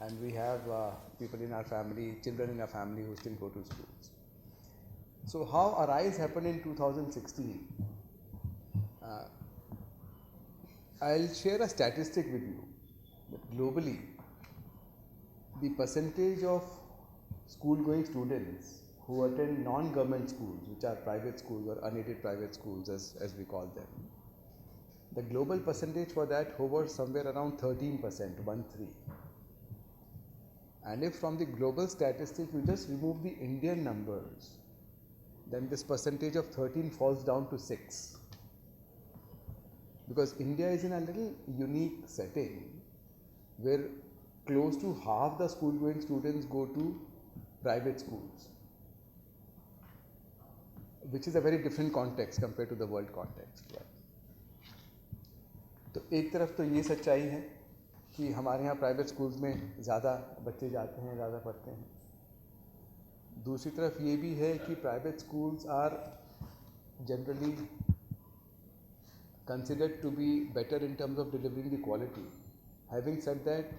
and we have people in our family, children in our family who still go to schools. So how Arise happened in 2016? I'll share a statistic with you that globally, the percentage of school-going students who attend non-government schools, which are private schools or unaided private schools as we call them, the global percentage for that hovers somewhere around 13%, 1-3. And if from the global statistic you just remove the Indian numbers, then this percentage of 13 falls down to 6. Because India is in a little unique setting where close to half the school-going students go to private schools, which is a very different context compared to the world context. Right? तो एक तरफ तो ये सच्चाई है कि हमारे यहाँ प्राइवेट स्कूल्स में ज़्यादा बच्चे जाते हैं, ज़्यादा पढ़ते हैं. दूसरी तरफ ये भी है कि private schools are generally considered to be better in terms of delivering the quality. Having said that,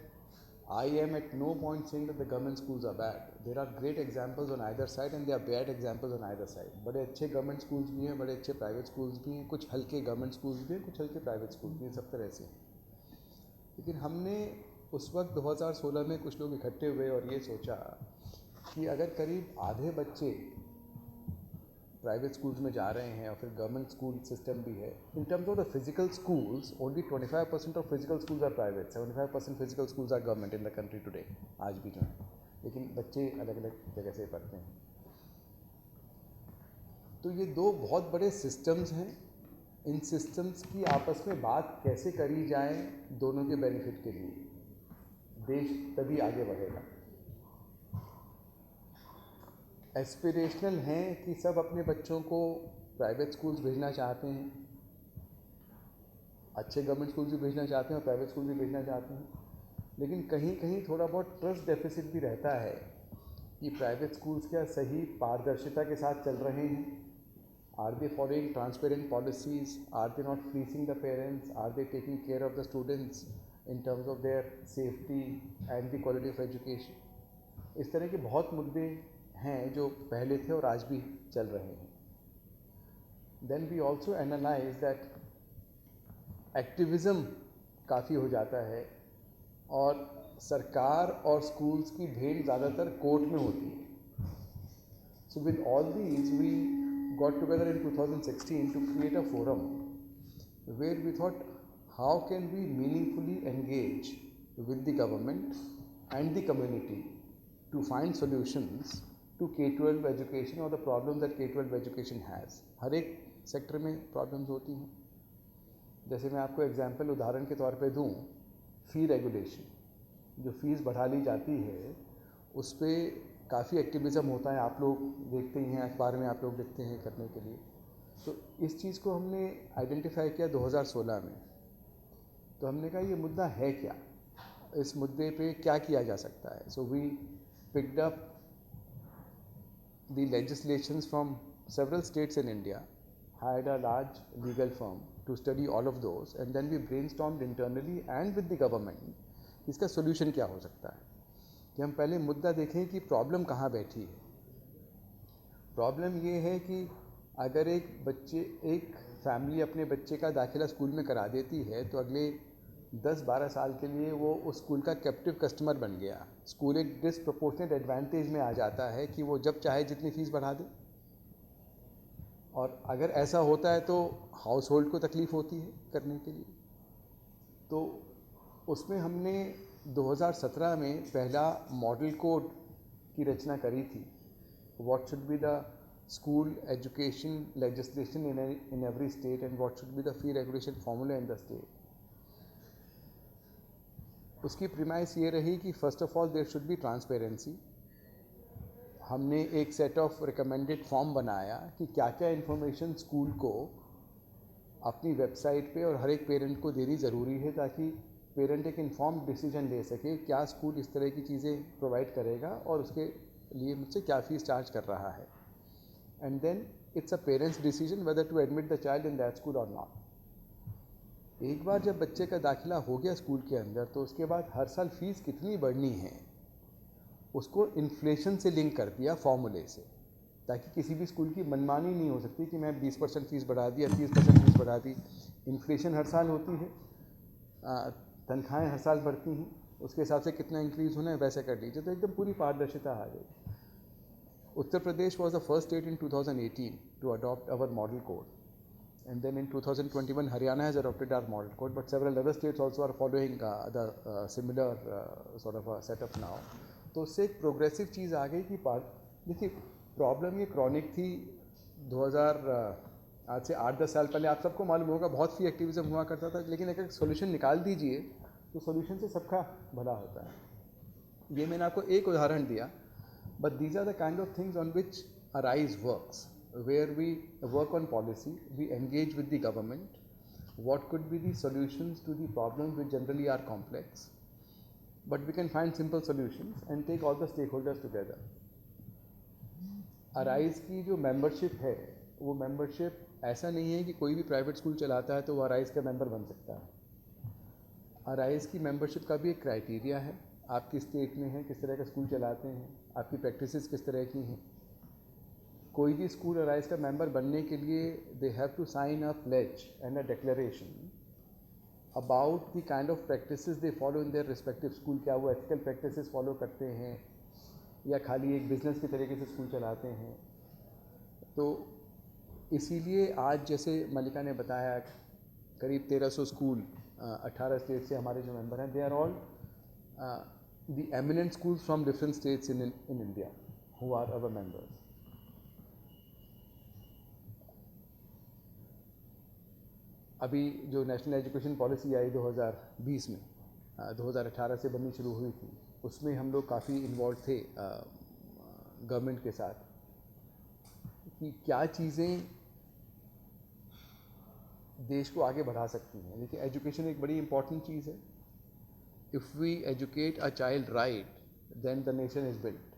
I am at no point saying that the government schools are bad. There are great examples on either side and there are bad examples on either side. बड़े अच्छे government schools भी हैं, बड़े अच्छे private schools भी हैं, कुछ हल्के गवर्नमेंट स्कूल्स भी हैं, कुछ हल्के प्राइवेट स्कूल्स भी हैं, सब तरह से. लेकिन हमने उस वक्त 2016 में कुछ लोग इकट्ठे हुए और ये सोचा कि अगर करीब आधे बच्चे प्राइवेट स्कूल्स में जा रहे हैं और फिर गवर्नमेंट स्कूल सिस्टम भी है, in terms of the physical schools only 25% of physical schools are private, 75% physical schools are government in the country today, आज भी जो है, लेकिन बच्चे अलग अलग जगह से पढ़ते हैं. तो ये दो बहुत बड़े सिस्टम्स हैं. इन सिस्टम्स की आपस में बात कैसे करी जाए दोनों के बेनिफिट के लिए, देश तभी आगे बढ़ेगा. एस्पिरेशनल हैं कि सब अपने बच्चों को प्राइवेट स्कूल्स भेजना चाहते हैं, अच्छे गवर्नमेंट स्कूल्स भी भेजना चाहते हैं और प्राइवेट स्कूल भी भेजना चाहते हैं, लेकिन कहीं कहीं थोड़ा बहुत ट्रस्ट डेफिसिट भी रहता है कि प्राइवेट स्कूल्स क्या सही पारदर्शिता के साथ चल रहे हैं, are they following transparent policies, are they not freezing the parents, are they taking care of the students in terms of their safety and the quality of education. इस तरह के बहुत मुद्दे हैं जो पहले थे और आज भी चल रहे हैं. Then we also analyse that activism काफ़ी हो जाता है और सरकार और स्कूल्स की भेंट ज़्यादातर कोर्ट में होती है. So with all these we got together in 2016 to create a forum where we thought how can we meaningfully engage with the government and the community to find solutions to K-12 education or the problems that K-12 education has. हर एक sector में problems होती हैं. जैसे मैं आपको example उदाहरण के तौर पे दूं, फ़ी रेगुलेशन, जो फ़ीस बढ़ा ली जाती है उस पर काफ़ी एक्टिविज़म होता है. आप लोग देखते ही हैं, अखबार में आप लोग लिखते हैं करने के लिए. तो इस चीज़ को हमने आइडेंटिफाई किया 2016 में. तो हमने कहा ये मुद्दा है क्या, इस मुद्दे पे क्या किया जा सकता है. So we picked up the legislations from several states in India, hired a large legal firm to study all of those, and then we brainstormed internally and with the government इसका solution क्या हो सकता है. कि हम पहले मुद्दा देखें कि प्रॉब्लम कहाँ बैठी है. प्रॉब्लम ये है कि अगर एक फैमिली अपने बच्चे का दाखिला स्कूल में करा देती है तो अगले 10-12 साल के लिए वो उस स्कूल का कैप्टिव कस्टमर बन गया. स्कूल एक डिसप्रोपोर्शनेट एडवांटेज में आ जाता है कि वो जब चाहे जितनी फ़ीस बढ़ा दे. और अगर ऐसा होता है तो हाउस होल्ड को तकलीफ़ होती है करने के लिए. तो उसमें हमने 2017 में पहला मॉडल कोड की रचना करी थी. What should be the school education legislation in every state and what should be the fee regulation formula in the state. उसकी प्रीमाइस ये रही कि first of all there should be transparency. हमने एक सेट ऑफ रिकमेंडेड फॉर्म बनाया कि क्या क्या इन्फॉर्मेशन स्कूल को अपनी वेबसाइट पे और हर एक पेरेंट को देनी ज़रूरी है ताकि पेरेंट एक इन्फॉर्म्ड डिसीजन ले सके क्या स्कूल इस तरह की चीज़ें प्रोवाइड करेगा और उसके लिए मुझसे क्या फ़ीस चार्ज कर रहा है. And then it's a parent's decision whether to admit the child in that school और नॉट. एक बार जब बच्चे का दाखिला हो गया स्कूल के अंदर, तो उसके बाद हर साल फीस कितनी बढ़नी है उसको इन्फ्लेशन से लिंक कर दिया फॉर्मूले से, ताकि किसी भी स्कूल की मनमानी नहीं हो सकती कि मैं 20% फीस बढ़ा दी या 30% फीस बढ़ा दी। इन्फ्लेशन हर साल होती है, तनख्वाहें हर साल बढ़ती हैं, उसके हिसाब से कितना इंक्रीज़ होना है वैसे कर लीजिए, तो एकदम पूरी पारदर्शिता आ गई। Uttar Pradesh was the first state in 2018 to adopt our model code, and then in 2021 Haryana has adopted our model code, but several other states also are following the similar sort of a setup now. तो उससे एक progressive चीज़ आ गई कि देखिए problem ये chronic थी। 2000 आज से 8-10 साल पहले आप सबको मालूम होगा बहुत सी एक्टिविज़म हुआ करता था, लेकिन अगर सोल्यूशन निकाल दीजिए तो सोल्यूशन से सबका भला होता है। ये मैंने आपको एक उदाहरण दिया, but these are the kind of things on which ARISE works, where we work on policy, we engage with the government, what could be the solutions to the problems which generally are complex, but we can find simple solutions and take all the stakeholders together. ARISE की जो membership है, वो membership ऐसा नहीं है कि कोई भी प्राइवेट स्कूल चलाता है तो वो ARISE का मेंबर बन सकता है। ARISE की मेंबरशिप का भी एक क्राइटेरिया है, आप किस स्टेट में हैं, किस तरह का स्कूल चलाते हैं, आपकी प्रैक्टिसेस किस तरह की हैं। कोई भी स्कूल ARISE का मेंबर बनने के लिए they have to sign a pledge and a declaration about the kind of practices they follow in their respective school. क्या वो एथिकल प्रैक्टिसेस फॉलो करते हैं या खाली एक बिजनेस के तरीके से स्कूल चलाते हैं। तो इसीलिए आज जैसे मलिका ने बताया करीब 1300 स्कूल 18 स्टेट से हमारे जो मेंबर हैं, they are all the eminent schools from different states in India who are our members. अभी जो नेशनल एजुकेशन पॉलिसी आई 2020 में 2018 से बननी शुरू हुई थी, उसमें हम लोग काफ़ी इन्वॉल्व थे गवर्नमेंट के साथ कि क्या चीज़ें देश को आगे बढ़ा सकती हैं। देखिए एजुकेशन एक बड़ी इंपॉर्टेंट चीज़ है। If we educate a child right, then the nation is built.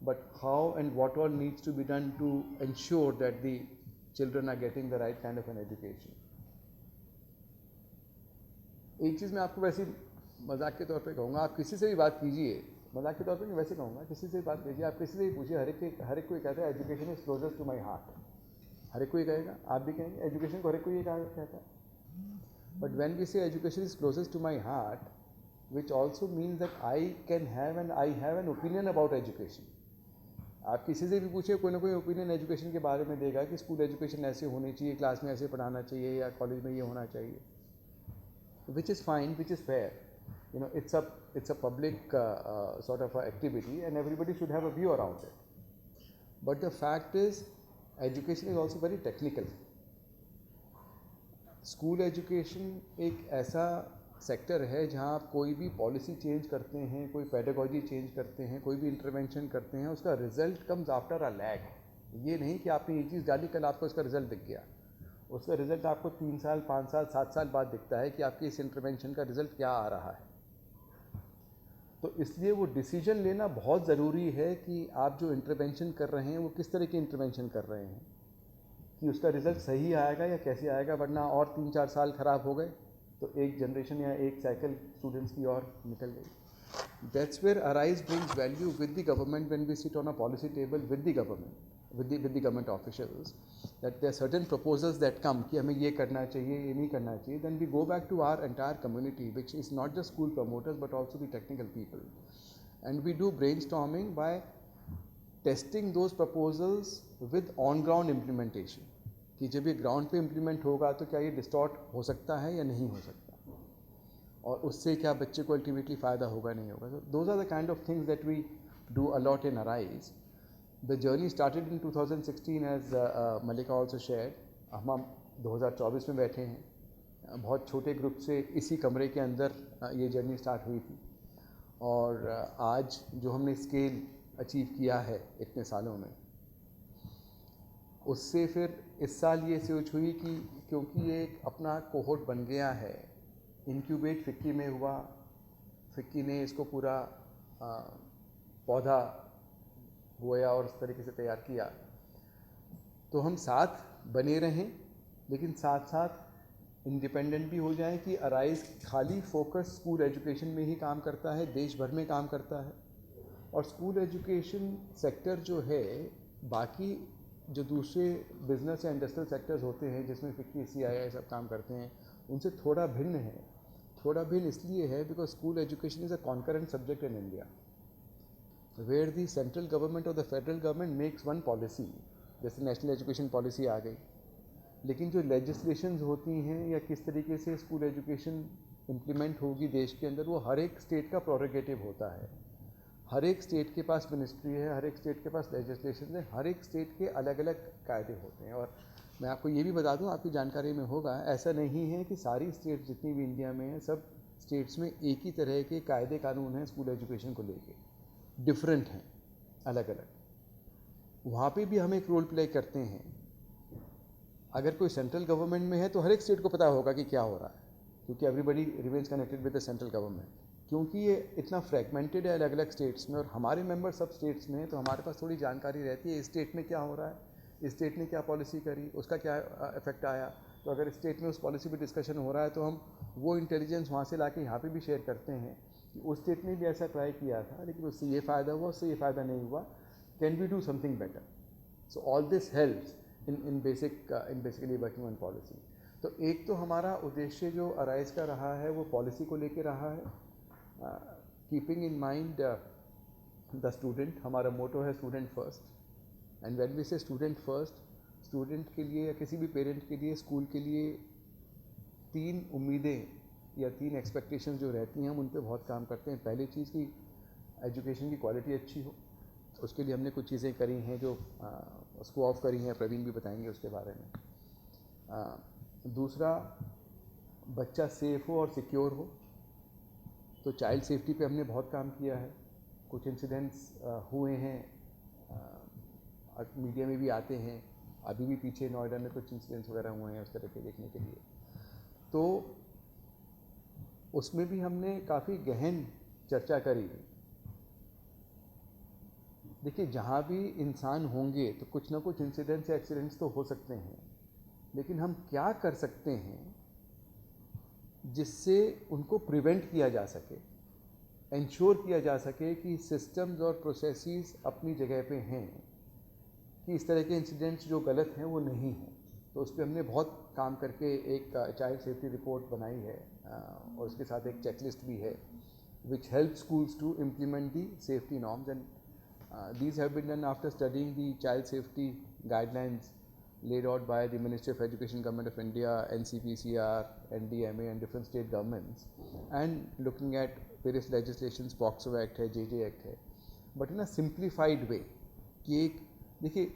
But how and what all needs to be done to ensure that the children are getting the right kind of an education? एक चीज़ मैं आपको वैसे मजाक के तौर पे कहूँगा, आप किसी से भी बात कीजिए, मजाक के तौर पे नहीं वैसे कहूँगा, किसी से भी बात कीजिए, आप किसी से भी पूछिए, हर एक कोई कहता है education is closest to my heart. हर एक कोई कहेगा, आप भी कहेंगे एजुकेशन को हर एक कोई ये कहता है। But when we say education is closest to my heart, which also means that I have an opinion about education. आप किसी से भी पूछिए, कोई ना कोई ओपिनियन एजुकेशन के बारे में देगा कि स्कूल एजुकेशन ऐसे होनी चाहिए, क्लास में ऐसे पढ़ाना चाहिए या कॉलेज में ये होना चाहिए, which is fine, which is fair. You know, it's a public sort of activity and everybody should have a view around it. But the fact is, education is also very technical. School education एक ऐसा sector है जहाँ आप कोई भी policy change करते हैं, कोई पेडागॉजी चेंज करते हैं, कोई भी इंटरवेंशन करते हैं, उसका result comes after a lag. ये नहीं कि आपने ये चीज़ डाली, कल आपको उसका रिजल्ट दिख गया। उसका रिजल्ट आपको 3 साल, 5 साल, 7 साल बाद दिखता है कि आपके इस इंटरवेंशन का रिजल्ट क्या आ रहा है। तो इसलिए वो डिसीजन लेना बहुत ज़रूरी है कि आप जो इंटरवेंशन कर रहे हैं वो किस तरह की इंटरवेंशन कर रहे हैं, कि उसका रिजल्ट सही आएगा या कैसे आएगा, वरना और 3-4 साल ख़राब हो गए तो एक जनरेशन या एक साइकिल स्टूडेंट्स की और निकल गई। That's where ARISE brings value with the government when we sit on a policy table with the government, with the government officials, that there are certain proposals that come कि हमें ये करना चाहिए, ये नहीं करना चाहिए, then we go back to our entire community, which is not just school promoters but also the technical people, and we do brainstorming by testing those proposals with on ground implementation, कि जब ये ground पे implement होगा तो क्या ये distort हो सकता है या नहीं हो सकता, और उससे क्या बच्चे को अल्टीमेटली फ़ायदा होगा नहीं होगा। So those are the kind of things that we do a lot in ARISE. The journey started in 2016 as Malika also shared. हम 2024 में बैठे हैं, बहुत छोटे ग्रुप से इसी कमरे के अंदर ये जर्नी स्टार्ट हुई थी, और आज जो हमने स्केल अचीव किया है इतने सालों में, उससे फिर इस साल ये सोच हुई कि क्योंकि ये एक अपना कोहोर्ट बन गया है, इंक्यूबेट फिक्की में हुआ, फिक्की ने इसको पूरा पौधा बोया और उस तरीके से तैयार किया, तो हम साथ बने रहें, लेकिन साथ साथ इंडिपेंडेंट भी हो जाएं कि अराइज खाली फोकस स्कूल एजुकेशन में ही काम करता है, देश भर में काम करता है, और स्कूल एजुकेशन सेक्टर जो है बाकी जो दूसरे बिजनेस या इंडस्ट्रियल सेक्टर्स होते हैं जिसमें फिक्की CII सब काम करते हैं उनसे थोड़ा भिन्न है। थोड़ा भिन्न इसलिए है because school education is a concurrent subject in India where the central government और the federal government makes one policy, जैसे नेशनल एजुकेशन पॉलिसी आ गई, लेकिन जो लेजिस्लेशंस होती हैं या किस तरीके से स्कूल एजुकेशन इम्प्लीमेंट होगी देश के अंदर वो हर एक स्टेट का प्रोरोगेटिव होता है। हर एक स्टेट के पास मिनिस्ट्री है, हर एक स्टेट के पास लेजिस्लेशन है, हर एक स्टेट के अलग अलग कायदे होते हैं। और मैं आपको ये भी बता दूं, आपकी जानकारी में होगा, ऐसा नहीं है कि सारी स्टेट्स जितनी भी इंडिया में हैं सब स्टेट्स में एक ही तरह के कायदे कानून हैं स्कूल एजुकेशन को लेके, डिफरेंट हैं, अलग अलग। वहाँ पे भी हम एक रोल प्ले करते हैं। अगर कोई सेंट्रल गवर्नमेंट में है तो हर एक स्टेट को पता होगा कि क्या हो रहा है, क्योंकि everybody remains connected with the central government. क्योंकि ये इतना फ्रैगमेंटेड है अलग अलग स्टेट्स में और हमारे मेंबर सब स्टेट्स में हैं, तो हमारे पास थोड़ी जानकारी रहती है इस स्टेट में क्या हो रहा है, इस स्टेट ने क्या पॉलिसी करी, उसका क्या इफेक्ट आया। तो अगर स्टेट में उस पॉलिसी पर डिस्कशन हो रहा है तो हम वो इंटेलिजेंस वहाँ से ला के यहाँ पर भी शेयर करते हैं कि उस स्टेट ने भी ऐसा ट्राई किया था लेकिन उससे ये फ़ायदा हुआ, उससे ये फ़ायदा नहीं हुआ, can we do something better. So all this helps in basically working on policy. तो एक तो हमारा उद्देश्य जो अराइज का रहा है वो पॉलिसी को लेके रहा है, keeping in mind the student. हमारा मोटो है student first, and when we say student first, student के लिए या किसी भी पेरेंट के लिए स्कूल के लिए 3 उम्मीदें या 3 एक्सपेक्टेशंस जो रहती हैं हम उन पे बहुत काम करते हैं। पहली चीज़ कि एजुकेशन की क्वालिटी अच्छी हो, उसके लिए हमने कुछ चीज़ें करी हैं जो उसको ऑफ करी हैं, प्रवीण भी बताएंगे उसके बारे में। दूसरा, बच्चा सेफ हो और सिक्योर हो, तो चाइल्ड सेफ्टी पे हमने बहुत काम किया है। कुछ इंसिडेंट्स हुए हैं, मीडिया में भी आते हैं, अभी भी पीछे नोएडा में कुछ इंसिडेंट्स वगैरह हुए हैं उस तरह के देखने के लिए, तो उसमें भी हमने काफ़ी गहन चर्चा करी। देखिए, जहाँ भी इंसान होंगे तो कुछ ना कुछ इंसिडेंट्स या एक्सीडेंट्स तो हो सकते हैं, लेकिन हम क्या कर सकते हैं जिससे उनको प्रिवेंट किया जा सके, इंश्योर किया जा सके कि सिस्टम्स और प्रोसेसेस अपनी जगह पे हैं, कि इस तरह के इंसिडेंट्स जो गलत हैं वो नहीं हों। तो उस पर हमने बहुत काम करके एक चाइल्ड सेफ्टी रिपोर्ट बनाई है और उसके साथ एक चेकलिस्ट भी है which helps schools to implement the safety norms, and these have been done after studying the child safety guidelines laid out by the Ministry of Education, Government of India, NCPCR, NDMA and different state governments, and looking at various legislations, POCSO Act है, JJ Act है, but in a simplified way कि एक देखिए,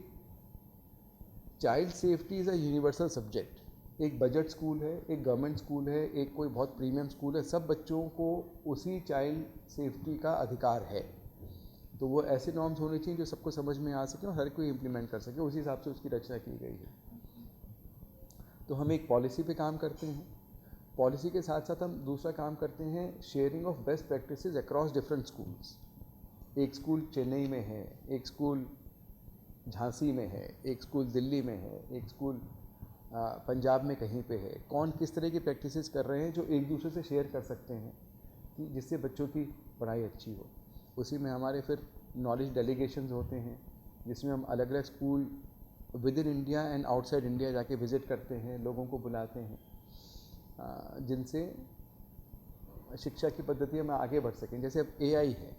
child safety is a universal subject. एक budget school है, एक government school है, एक कोई बहुत प्रीमियम स्कूल है, सब बच्चों को उसी चाइल्ड सेफ्टी का अधिकार है। तो वो ऐसे नॉर्म्स होने चाहिए जो सबको समझ में आ सके और हर कोई इम्प्लीमेंट कर सके, उसी हिसाब से उसकी रचना की गई है। तो हम एक पॉलिसी पे काम करते हैं, पॉलिसी के साथ साथ हम दूसरा काम करते हैं sharing of best practices across different schools. एक स्कूल चेन्नई में है, एक स्कूल झांसी में है, एक स्कूल दिल्ली में है, एक स्कूल पंजाब में कहीं पे है। कौन किस तरह की प्रैक्टिसेस कर रहे हैं जो एक दूसरे से शेयर कर सकते हैं कि जिससे बच्चों की पढ़ाई अच्छी हो। उसी में हमारे फिर नॉलेज डेलीगेशंस होते हैं जिसमें हम अलग अलग school with in India and outside India जाके विज़िट करते हैं, लोगों को बुलाते हैं जिनसे शिक्षा की पद्धतियों में आगे बढ़ सकें। जैसे अब AI है,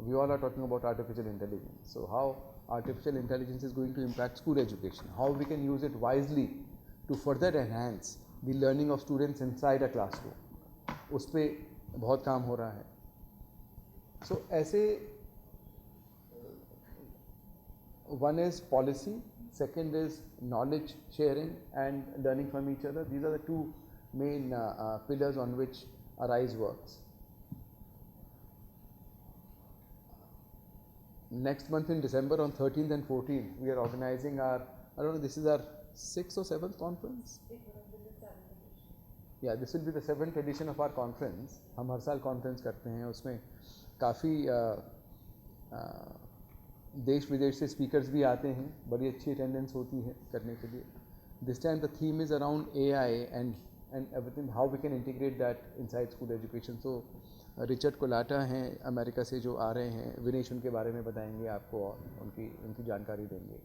we all are talking about artificial intelligence, so how artificial intelligence is going to impact school education, how we can use it wisely to further enhance the learning of students inside a classroom, उस पर बहुत काम हो रहा है। So ऐसे one is policy, second is knowledge sharing and learning from each other. These are the two main pillars on which ARISE works. Next month in December on 13th and 14th we are organizing our, I don't know, this is our 6th or 7th conference? Yeah, this will be the 7th edition of our conference. हम हर साल conference करते हैं, उसमें काफ़ी देश विदेश से speakers भी आते हैं, बड़ी अच्छी अटेंडेंस होती है करने के लिए। This time the theme is around AI and everything, how we can integrate that inside school education. So Richard Kolata हैं अमेरिका से जो आ रहे हैं, विनेश उनके बारे में बताएंगे आपको और उनकी जानकारी देंगे।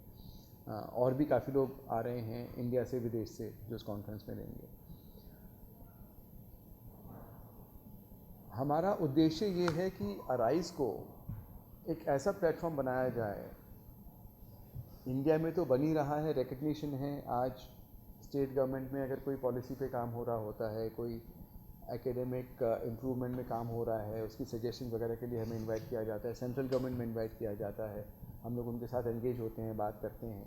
और भी काफ़ी लोग आ रहे हैं इंडिया से, विदेश से, जो इस कॉन्फ्रेंस में रहेंगे। हमारा उद्देश्य ये है कि अराइज को एक ऐसा प्लेटफॉर्म बनाया जाए, इंडिया में तो बन ही रहा है, रिकग्निशन है। आज स्टेट गवर्नमेंट में अगर कोई पॉलिसी पे काम हो रहा होता है, कोई एकेडमिक इम्प्रूवमेंट में काम हो रहा है, उसकी सजेशन वगैरह के लिए हमें इनवाइट किया जाता है, सेंट्रल गवर्नमेंट में इनवाइट किया जाता है, हम लोग उनके साथ एंगेज होते हैं, बात करते हैं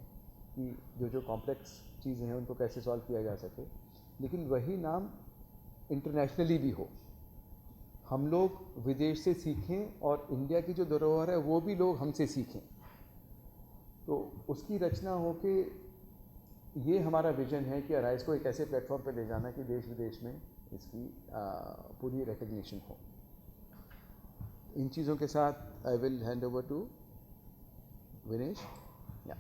कि जो कॉम्प्लेक्स चीज़ें हैं उनको कैसे सॉल्व किया जा सके। लेकिन वही नाम इंटरनेशनली भी हो, हम लोग विदेश से सीखें और इंडिया की जो धरोहर है वो भी लोग हमसे सीखें, तो उसकी रचना हो के ये हमारा विजन है कि अराइज को एक ऐसे प्लेटफॉर्म पे ले जाना कि देश विदेश में इसकी पूरी रिकग्निशन हो। इन चीज़ों के साथ I will hand over to Vinesh. या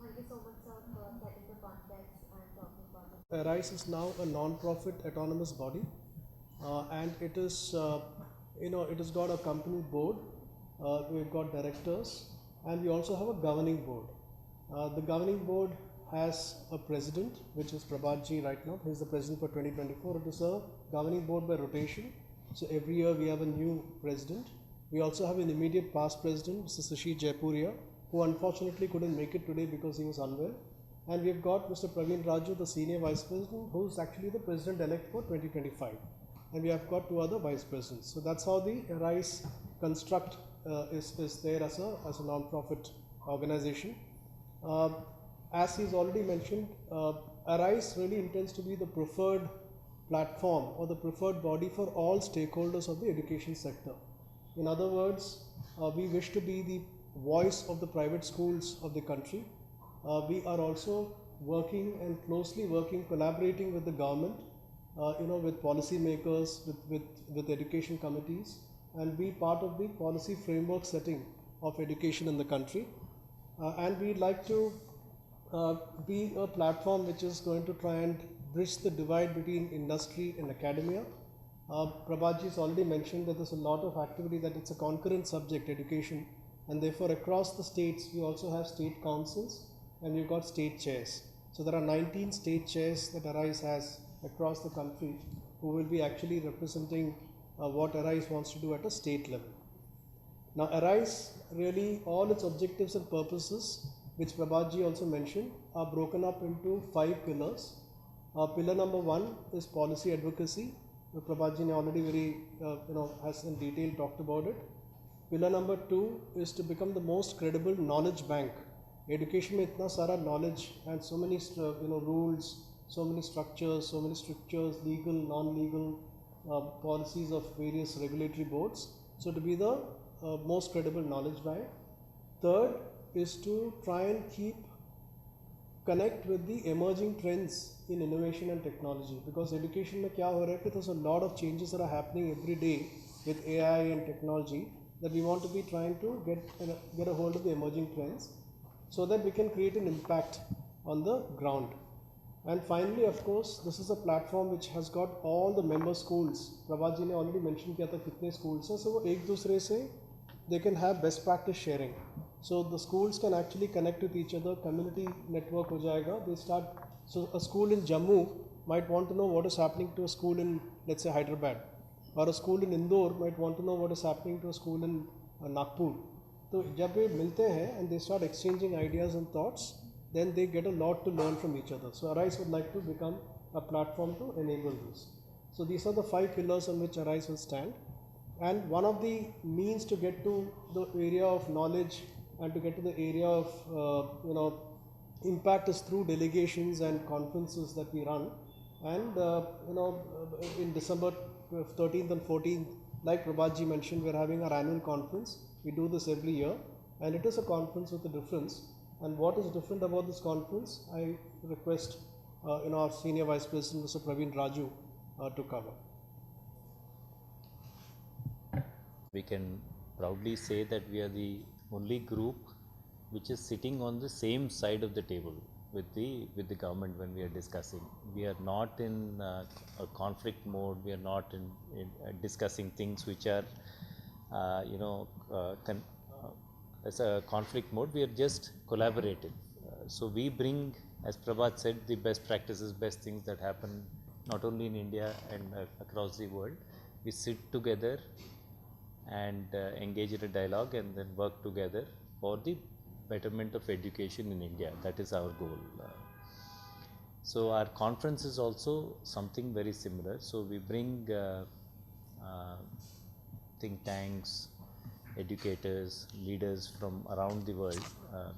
Thank you so much, sir, for setting the context and talking about it. Arise is now a non-profit autonomous body, and it is, it has got a company board. We've got directors, and we also have a governing board. The governing board has a president, which is Prabhatji right now. He's the president for 2024. It is a governing board by rotation. So every year we have a new president. We also have an immediate past president, Mr. Sashi Jaipuria, who unfortunately couldn't make it today because he was unwell. And we've got Mr. Praveen Raju, the senior vice president, who's actually the president-elect for 2025. And we have got two other vice presidents. So that's how the Arise construct is there as a non-profit organization. As he's already mentioned, Arise really intends to be the preferred platform or the preferred body for all stakeholders of the education sector. In other words, we wish to be the voice of the private schools of the country. We are also working and closely working, collaborating with the government, with policy makers, with education committees, and be part of the policy framework setting of education in the country. And we'd like to be a platform which is going to try and bridge the divide between industry and academia. Prabhatji has already mentioned that there's a lot of activity, that it's a concurrent subject, education, and therefore across the states we also have state councils and we've got state chairs. So there are 19 state chairs that Arise has across the country, who will be actually representing what Arise wants to do at a state level. Now Arise, really all its objectives and purposes, which Prabhatji also mentioned, are broken up into 5 pillars. Pillar number 1 is policy advocacy. Prabhatji already has in detail talked about it. Pillar number 2 is to become the most credible knowledge bank. Education mein itna sara knowledge and so many rules, so many structures, legal, non-legal, policies of various regulatory boards. So to be the most credible knowledge bank. Third is to try and connect with the emerging trends in innovation and technology, because education mein kya ho raha hai ki there's a lot of changes that are happening every day with AI and technology, that we want to be trying to get a hold of the emerging trends so that we can create an impact on the ground. And finally, of course, this is a platform which has got all the member schools. Prabhatji ne already mentioned kiya tha kitne schools hai, so wo ek dusre se they can have best practice sharing. So the schools can actually connect with each other, community network ho jayega. So a school in Jammu might want to know what is happening to a school in, let's say, Hyderabad, or a school in Indore might want to know what is happening to a school in Nagpur. So jab ye milte hain and they start exchanging ideas and thoughts, then they get a lot to learn from each other. So Arise would like to become a platform to enable this. So these are the 5 pillars on which Arise will stand. And one of the means to get to the area of knowledge and to get to the area of impact is through delegations and conferences that we run. And in December 13th and 14th, like Prabhatji mentioned, we're having our annual conference. We do this every year, and it is a conference with a difference. And what is different about this conference, I request our Senior Vice President, Mr. Praveen Raju, to cover. We can proudly say that we are the only group which is sitting on the same side of the table. with the government when we are discussing. We are not in a conflict mode. We are not in discussing things which are you know as a conflict mode. We are just collaborative. So we bring, as Prabhat said, the best practices, best things that happen not only in India and across the world. We sit together and engage in a dialogue and then work together for the betterment of education in India. That is our goal. So our conference is also something very similar. So we bring think tanks, educators, leaders from around the world.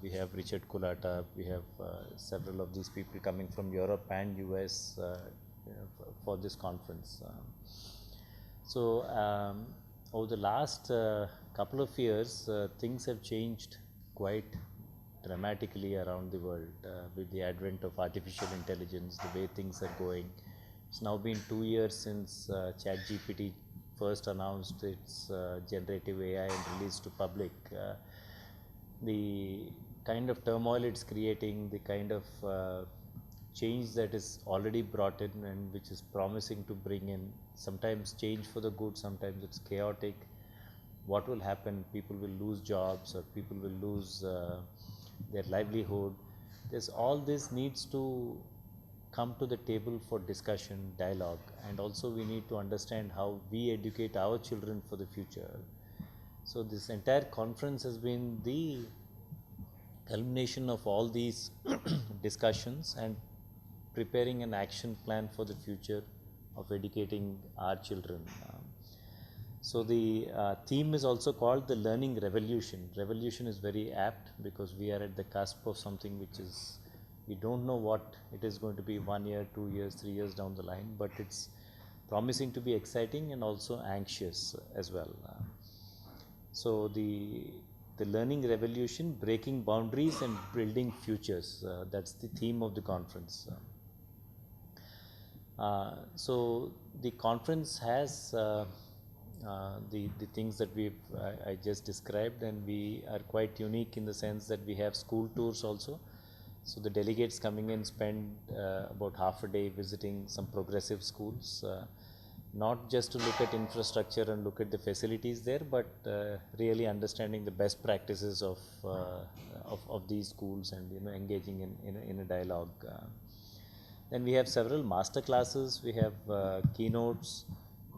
We have Richard Kulata, we have several of these people coming from Europe and US for this conference. Over the last couple of years, things have changed quite dramatically around the world with the advent of artificial intelligence, the way things are going. It's now been 2 years since ChatGPT first announced its generative AI and released to public. The kind of turmoil it's creating, the kind of change that is already brought in and which is promising to bring in, sometimes change for the good, sometimes it's chaotic. What will happen? People will lose jobs or people will lose their livelihood. There's all this needs to come to the table for discussion, dialogue, and also we need to understand how we educate our children for the future. So this entire conference has been the culmination of all these discussions and preparing an action plan for the future of educating our children. So the theme is also called the learning revolution. Revolution is very apt because we are at the cusp of something which is, we don't know what it is going to be 1 year, 2 years, 3 years down the line, but it's promising to be exciting and also anxious as well. So the learning revolution, breaking boundaries and building futures, that's the theme of the conference. So the conference has the things that I just described, and we are quite unique in the sense that we have school tours also. So the delegates coming in spend about half a day visiting some progressive schools, not just to look at infrastructure and look at the facilities there, but really understanding the best practices of these schools and engaging in a dialogue. Then we have several master classes, we have keynotes,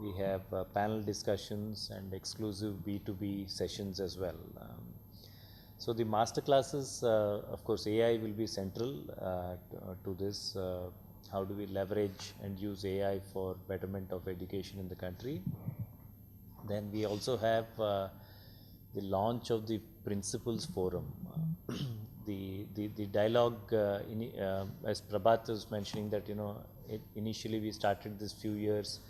we have panel discussions and exclusive B2B sessions as well. So the master classes, of course, AI will be central to this. How do we leverage and use AI for betterment of education in the country? Then we also have the launch of the Principals Forum. The dialogue, as Prabhat was mentioning that, initially we started this few years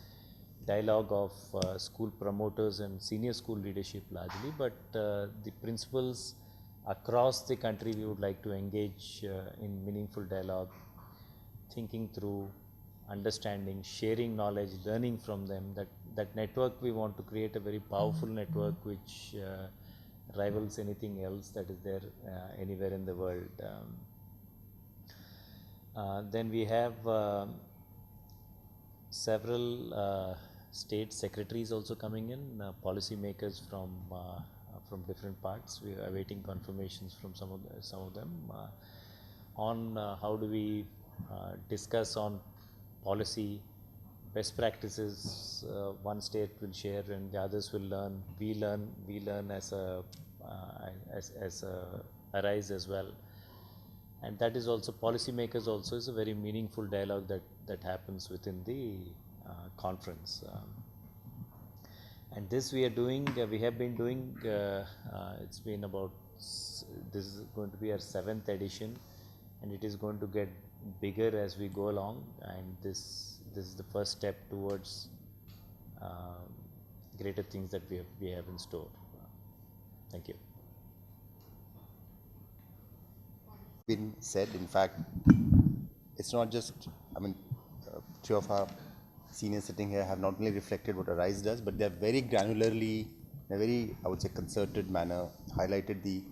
dialogue of school promoters and senior school leadership largely, but the principals across the country we would like to engage in meaningful dialogue, thinking through, understanding, sharing knowledge, learning from them. That network, we want to create a very powerful network which rivals anything else that is there anywhere in the world. Then we have several state secretaries also coming in, policy makers from different parts. We are awaiting confirmations from some of them on how do we discuss on policy, best practices. One state will share and the others will learn. We learn as a Arise as well. And that is also, policymakers also is a very meaningful dialogue that happens within the conference. And this we are doing, we have been doing, it's been about, this is going to be our 7th edition, and it is going to get bigger as we go along, and this is the first step towards greater things that we have in store. Thank you. Been said, in fact, it's not just, two of our seniors sitting here have not only reflected what Arise does, but they are very granularly, in a very, I would say, concerted manner, highlighted the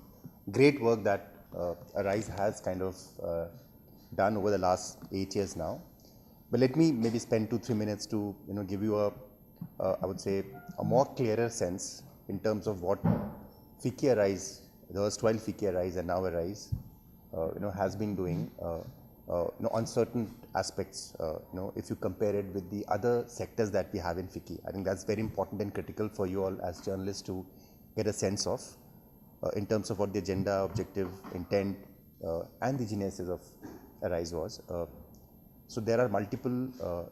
great work that Arise has kind of done over the last 8 years now. But let me maybe spend 2-3 minutes to give you I would say a more clearer sense in terms of what FICCI Arise, the erstwhile FICCI Arise and now Arise, has been doing on certain aspects. If you compare it with the other sectors that we have in FICCI, I think that's very important and critical for you all as journalists to get a sense of in terms of what the agenda, objective, intent, and the genesis of Arise was. So there are multiple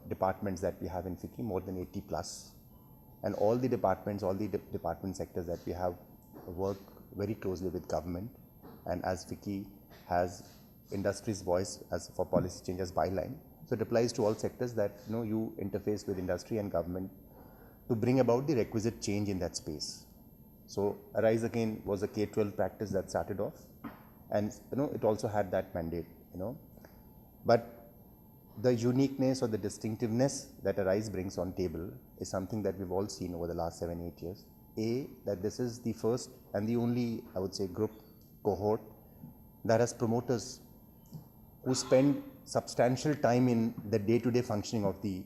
departments that we have in FICCI, more than 80 plus, and all the departments, all the department sectors that we have work very closely with government, and as FICCI has industry's voice as for policy change as byline, so it applies to all sectors that you interface with industry and government to bring about the requisite change in that space. So Arise again was a K-12 practice that started off, and it also had that mandate, but the uniqueness or the distinctiveness that Arise brings on table is something that we've all seen over the last 7-8 years. That this is the first and the only, I would say, group cohort that has promoters who spend substantial time in the day-to-day functioning of the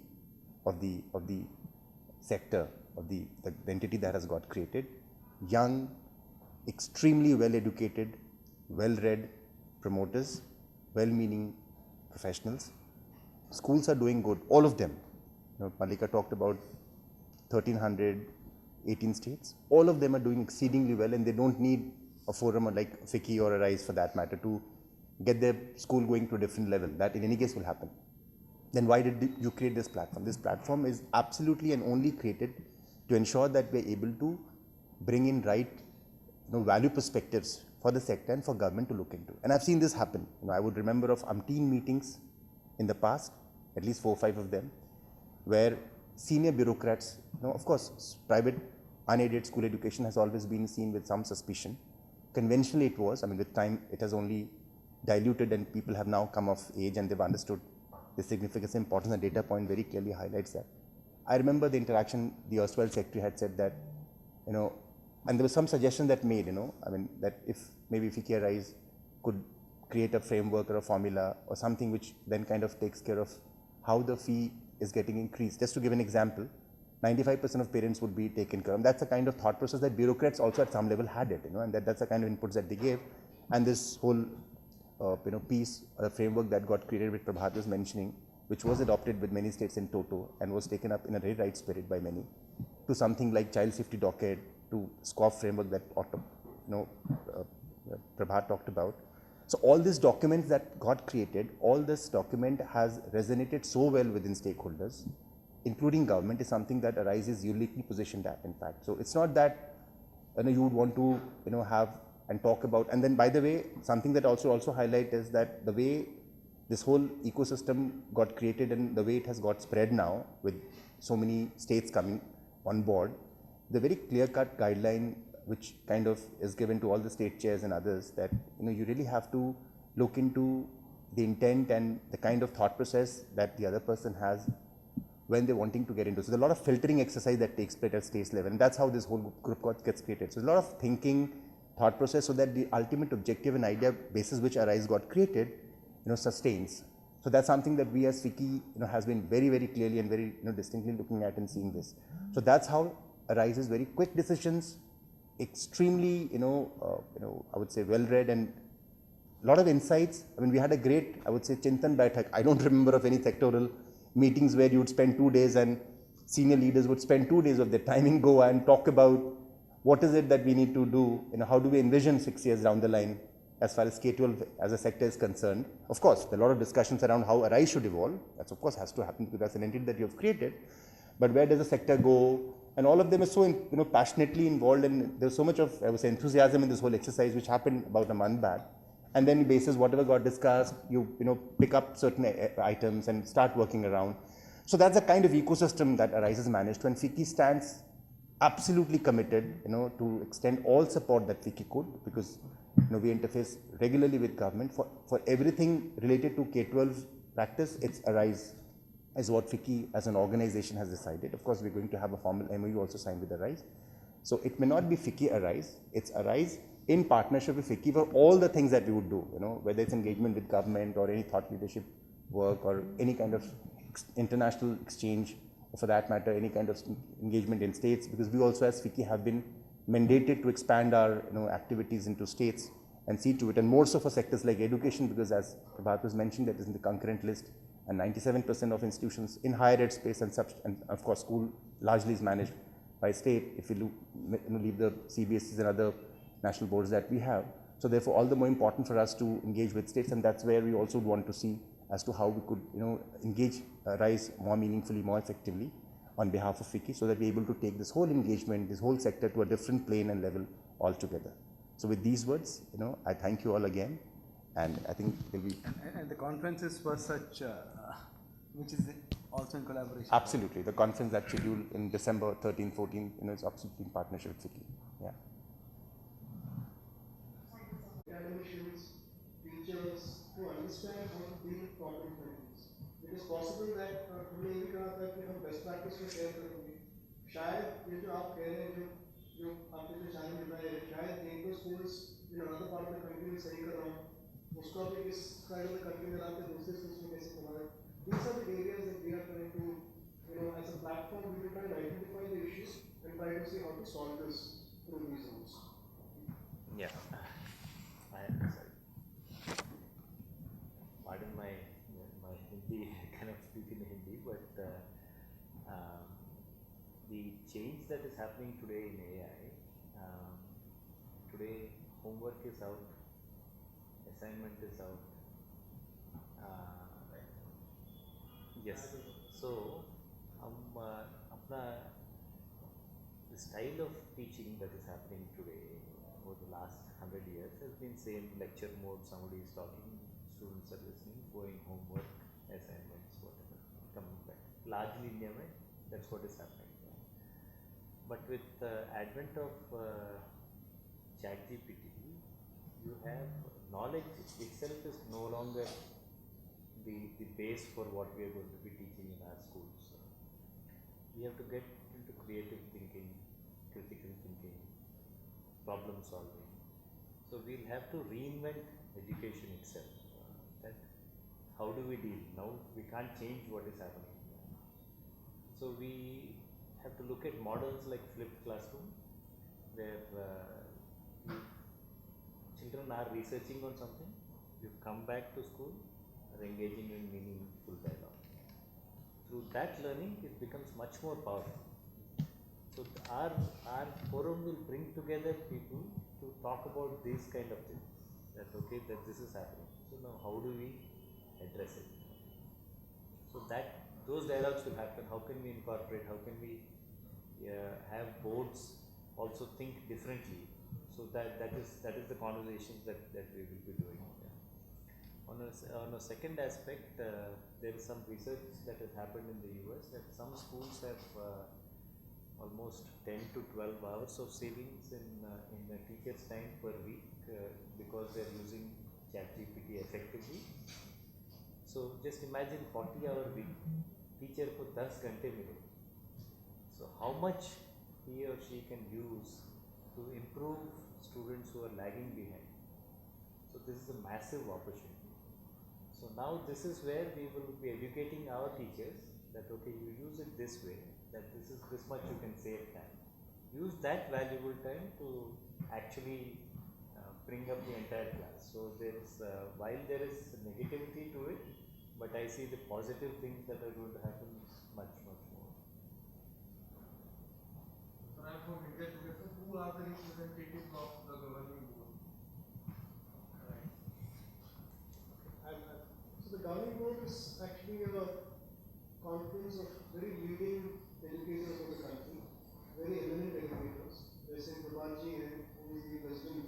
sector, of the entity that has got created. Young, extremely well-educated, well-read promoters, well-meaning professionals. Schools are doing good, all of them. Mallika talked about 1,300, 18 states. All of them are doing exceedingly well, and they don't need a forum like FICCI or Arise for that matter to get their school going to a different level. That in any case will happen. Then why did you create this platform? This platform is absolutely and only created to ensure that we're able to bring in right value perspectives for the sector and for government to look into. And I've seen this happen. I would remember of umpteen meetings in the past, at least 4 or 5 of them, where senior bureaucrats, of course, private unaided school education has always been seen with some suspicion. Conventionally it was, with time it has only diluted and people have now come of age and they've understood the significance and importance. The data point very clearly highlights that. I remember the interaction, the erstwhile secretary had said that, and there was some suggestion that made, that if maybe FICCI Arise could create a framework or a formula or something which then kind of takes care of how the fee is getting increased. Just to give an example, 95% of parents would be taken care of. That's the kind of thought process that bureaucrats also at some level had it, and that's the kind of inputs that they gave. And this whole, piece, framework that got created with Prabhat was mentioning, which was adopted with many states in toto and was taken up in a very right spirit by many, to something like child safety docket, to SCOF framework that Prabhat talked about. So all these documents that got created, all this document has resonated so well within stakeholders, including government, is something that Arise is uniquely positioned at, in fact. So it's not that you would want to have and talk about. And then, by the way, something that also highlight is that the way this whole ecosystem got created and the way it has got spread now with so many states coming on board, the very clear-cut guideline which kind of is given to all the state chairs and others, that you really have to look into the intent and the kind of thought process that the other person has when they're wanting to get into. So there's a lot of filtering exercise that takes place at state level, and that's how this whole group gets created. So there's a lot of thinking, thought process, so that the ultimate objective and idea basis which Arise got created, sustains. So that's something that we as FICCI, has been very, very clearly and very, distinctly looking at and seeing this. So that's how Arise is very quick decisions, extremely, I would say well-read, and a lot of insights. We had a great, I would say, Chintan Baitak. I don't remember of any sectoral meetings where you would spend 2 days and senior leaders would spend 2 days of their time in Goa and talk about what is it that we need to do, how do we envision 6 years down the line as far as K-12 as a sector is concerned. Of course, there are a lot of discussions around how Arise should evolve. That of course has to happen because that's an entity that you have created. But where does the sector go? And all of them are so passionately involved, and there's so much of, I would say, enthusiasm in this whole exercise, which happened about a month back. And then basis whatever got discussed, you pick up certain items and start working around. So that's the kind of ecosystem that Arise has managed to, and FICCI stands absolutely committed, to extend all support that FICCI could, because we interface regularly with government for everything related to K-12 practice. It's Arise is what FICCI as an organization has decided. Of course, we're going to have a formal MOU also signed with Arise. So it may not be FICCI Arise, it's Arise in partnership with FICCI for all the things that we would do, whether it's engagement with government or any thought leadership work or any kind of international exchange, or for that matter, any kind of engagement in states, because we also as FICCI have been mandated to expand our activities into states and see to it, and more so for sectors like education, because as Prabhat was mentioned, that is in the concurrent list, and 97% of institutions in higher ed space and of course school largely is managed by state, if you leave the CBSEs and other national boards that we have. So therefore, all the more important for us to engage with states, and that's where we also want to see as to how we could engage RISE more meaningfully, more effectively on behalf of FICCI, so that we're able to take this whole engagement, this whole sector to a different plane and level altogether. So with these words, I thank you all again, and I think there'll be... And the conferences were such, which is also in collaboration. Absolutely. The conference that's scheduled in December 13, 14, is absolutely in partnership with FICCI. Yeah. Academicians, teachers who understand how to deal with problem families. It is possible that हमने ये भी कहा था कि हम best practice को share करेंगे. शायद ये जो आप कह रहे हैं जो आपने जो challenge उठाया है, शायद एक दो schools in another part of the country में सही कर रहा हूँ, उसको भी इस side of the country में लाके दूसरे schools में कैसे करवाएं. These are the areas that we are trying to, as a platform, we will try to identify the issues and try to see how to solve this through these routes. Yeah. Pardon my Hindi, I cannot speak in Hindi, but the change that is happening today in AI, today homework is out, assignment is out. Yes, so the style of teaching that is happening today over the last 100 years has been same lecture mode, somebody is talking, students are listening, going homework, assignments, whatever, coming back. Largely India, that's what is happening. But with the advent of ChatGPT, you have knowledge itself is no longer the base for what we are going to be teaching in our schools. We have to get into creative thinking, critical thinking, problem solving. So we'll have to reinvent education itself. That how do we deal? Now we can't change what is happening. So we have to look at models like flipped classroom, where children are researching on something, you come back to school, are engaging in meaningful dialogue. Through that learning, it becomes much more powerful. So our forum will bring together people to talk about these kind of things. That this is happening. So now how do we address it? So that those dialogues will happen. How can we incorporate? How can we have boards also think differently? So that is the conversations that we will be doing. On a second aspect, there is some research that has happened in the US that some schools have almost 10 to 12 hours of savings in the teacher's time per week because they are using ChatGPT effectively. So just imagine 40-hour week, teacher को 10 घंटे मिले. So how much he or she can use to improve students who are lagging behind. So this is a massive opportunity. So now this is where we will be educating our teachers that you use it this way, that this much you can save time. Use that valuable time to actually bring up the entire class. So there is, while there is negativity to it, but I see the positive things that are going to happen much more. Who are the representatives of the governing board? So the governing board is actually a conference of very leading educators of the country, very eminent educators. There's Prabhatji, who is the president.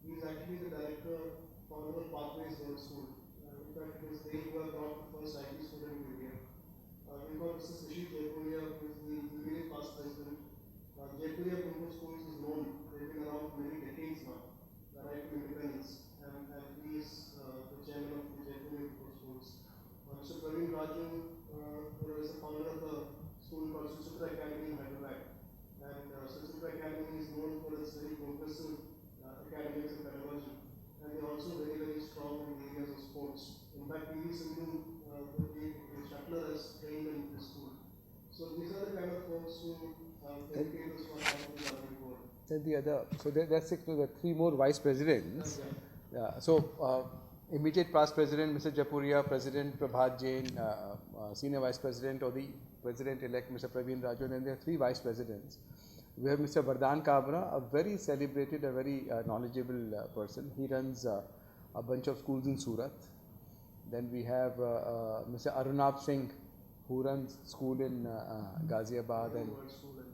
He is actually the director, founder of Pathways Girls School. In fact, it is they who have brought the first IT student in India. We've got Mr. Sushil Jaipuria, who is the immediate past president. Jaipuria Group of Schools is known. They've been around for many decades now, right to independence, and he is the chairman of the Jaipuria Group of Schools. Mr. Praveen Raju, who is the founder of a school called Suchitra Academy in Hyderabad. And Suchitra Academy is known for its very progressive academic codes. In fact, PV Sindhu, the instructor, has trained in the school. So these are the kind of folks who educators for the governing board. Then the other, so that's six, so there are three more vice presidents. Yeah. So immediate past president, Mr. Japuria, President Prabhat Jain, senior vice president or the president-elect, Mr. Praveen Raju, and then there are three vice presidents. We have Mr. Vardhan Kabra, a very celebrated, a very knowledgeable person. He runs a bunch of schools in Surat. Then we have Mr. Arunab Singh, who runs school in Ghaziabad and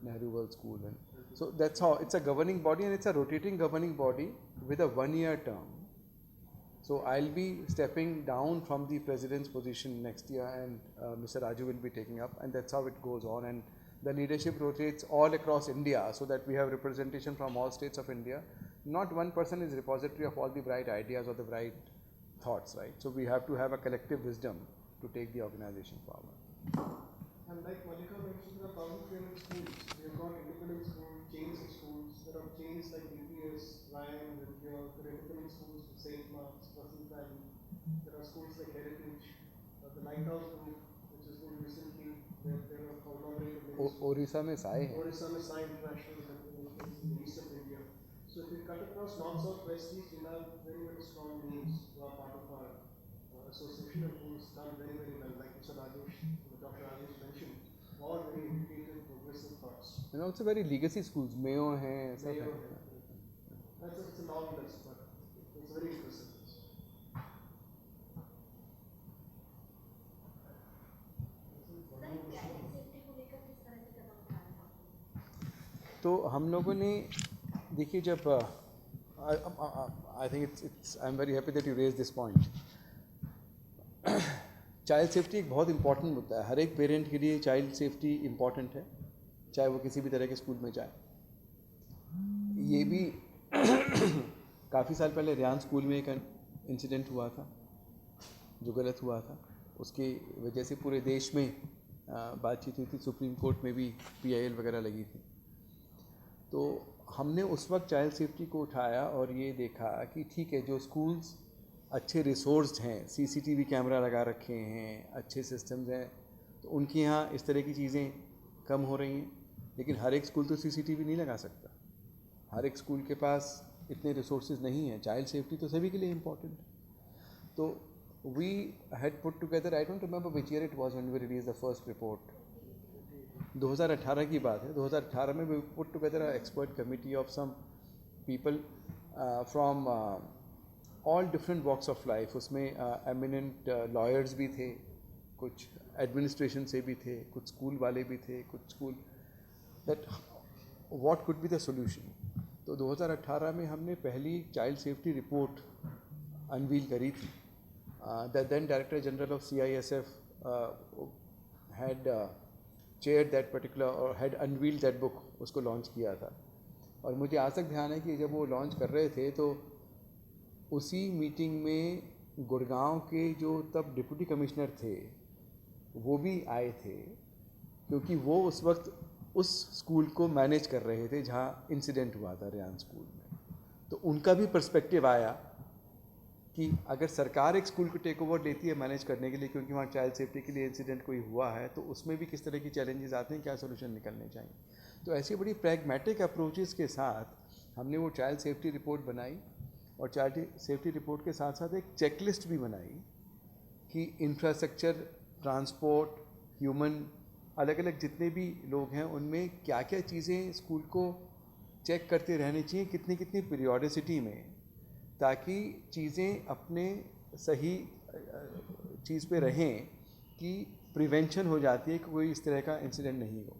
Nehru World School. And so that's how it's a governing body, and it's a rotating governing body with a one-year term. So I'll be stepping down from the president's position next year, and Mr. Raju will be taking up, and that's how it goes on. And the leadership rotates all across India, so that we have representation from all states of India. Not one person is repository of all the bright ideas or the bright thoughts, right? So we have to have a collective wisdom to take the organization forward. And like Malika mentioned, there are 1,300 schools. We have got independent schools, chains of schools. There are chains like DPS, Ryan, there are independent schools, St. Mark's, Vasant Valley. There are schools like Heritage, the Lighthouse Group, which has been recently, there are collaborated. Orissa में साए हैं. Orissa में साए international in the east of India. So if we cut across north, south, west, east, we have very, very strong names who are part of our association and who's done very, very well. Like Mr. Rajesh, Dr. Rajesh mentioned, all very educated, progressive thoughts. And also very legacy schools, Mayo हैं, सब Mayo हैं. it's a long list, but it's very impressive. तो हम लोगों ने देखिए जब I think it's I am very happy that you raise this point. Child safety एक बहुत इंपॉर्टेंट मुद्दा है. हर एक पेरेंट के लिए चाइल्ड सेफ्टी इम्पॉर्टेंट है, चाहे वो किसी भी तरह के स्कूल में जाए. ये भी काफ़ी साल पहले रियान स्कूल में एक इंसिडेंट हुआ था जो गलत हुआ था. उसकी वजह से पूरे देश में बातचीत हुई थी, सुप्रीम कोर्ट में भी PIL वगैरह लगी थी. तो हमने उस वक्त चाइल्ड सेफ्टी को उठाया और ये देखा कि ठीक है, जो स्कूल्स अच्छे रिसोर्स्ड हैं, CCTV कैमरा लगा रखे हैं, अच्छे सिस्टम्स हैं, तो उनके यहाँ इस तरह की चीज़ें कम हो रही हैं. लेकिन हर एक स्कूल तो CCTV नहीं लगा सकता. हर एक स्कूल के पास इतने रिसोर्सेज नहीं हैं. चाइल्ड सेफ्टी तो सभी के लिए इम्पॉर्टेंट है. तो we had put together, I don't remember which year it was when we release the first report. 2018 की बात है. 2018 में we put together a expert committee of some people from all different walks of life. उसमें eminent lawyers भी थे, कुछ administration से भी थे, कुछ स्कूल वाले भी थे, कुछ school that what could be the solution. तो 2018 में हमने पहली चाइल्ड सेफ्टी रिपोर्ट अनवील करी थी. The then director general of CISF had chair that particular और हैड अनवील्ड दैट बुक. उसको लॉन्च किया था. और मुझे आज तक ध्यान है कि जब वो लॉन्च कर रहे थे तो उसी मीटिंग में गुड़गांव के जो तब डिप्टी कमिश्नर थे वो भी आए थे, क्योंकि वो उस वक्त उस स्कूल को मैनेज कर रहे थे जहाँ इंसिडेंट हुआ था रियान स्कूल में. तो उनका भी पर्सपेक्टिव आया कि अगर सरकार एक स्कूल को टेक ओवर लेती है मैनेज करने के लिए, क्योंकि वहाँ चाइल्ड सेफ्टी के लिए इंसिडेंट कोई हुआ है, तो उसमें भी किस तरह की चैलेंजेस आते हैं, क्या सोल्यूशन निकलने चाहिए. तो ऐसी बड़ी प्रैग्मेटिक अप्रोचेस के साथ हमने वो चाइल्ड सेफ्टी रिपोर्ट बनाई. और चाइल्ड सेफ्टी रिपोर्ट के साथ साथ एक चेकलिस्ट भी बनाई कि इंफ्रास्ट्रक्चर, ट्रांसपोर्ट, ह्यूमन, अलग अलग जितने भी लोग हैं उनमें क्या क्या चीज़ें स्कूल को चेक करते रहनी चाहिए, कितनी कितनी पीरियोडिसिटी में, ताकि चीज़ें अपने सही चीज़ पे रहें कि प्रिवेंशन हो जाती है कि कोई इस तरह का इंसिडेंट नहीं हो.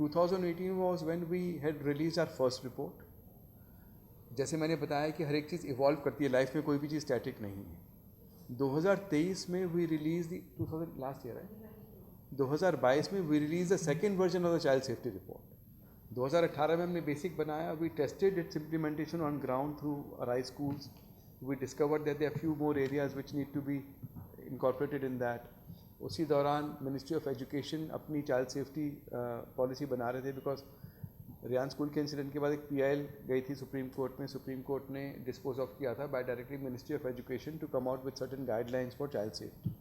2018 was when we had release our first report. जैसे मैंने बताया कि हर एक चीज़ इवॉल्व करती है, लाइफ में कोई भी चीज़ स्टैटिक नहीं है. 2023 में वी रिलीज द 2022 में we release the second version of the child safety report. 2018 में हमने बेसिक बनाया. We tested its implementation on ground through Rise schools. We discovered that there are few more areas which need to be incorporated in that. उसी दौरान Ministry of Education अपनी child safety policy बना रहे थे, because Ryan school के incident के बाद एक PIL गई थी सुप्रीम कोर्ट में. सुप्रीम कोर्ट ने डिस्पोज ऑफ किया था by directly Ministry of Education to come out with certain guidelines for child safety.